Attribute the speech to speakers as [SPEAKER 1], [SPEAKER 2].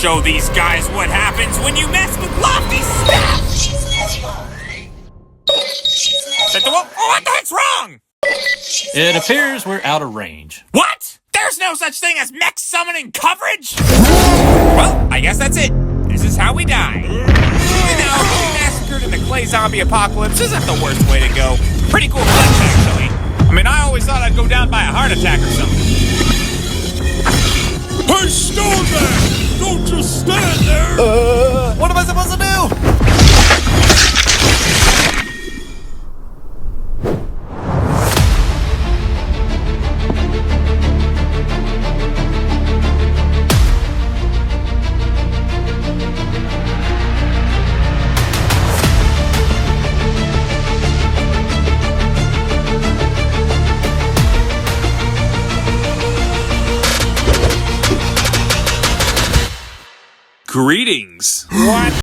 [SPEAKER 1] show these guys what happens when you mess with Lofty's stuff! What the heck's wrong?
[SPEAKER 2] It appears we're out of range.
[SPEAKER 1] What? There's no such thing as mech summoning coverage? Well, I guess that's it. This is how we die. You know, being massacred in the clay zombie apocalypse isn't the worst way to go. Pretty cool flex, actually. I mean, I always thought I'd go down by a heart attack or something.
[SPEAKER 3] Hey, Stoneman! Don't just stand there!
[SPEAKER 2] What am I supposed to do?
[SPEAKER 1] Greetings. What?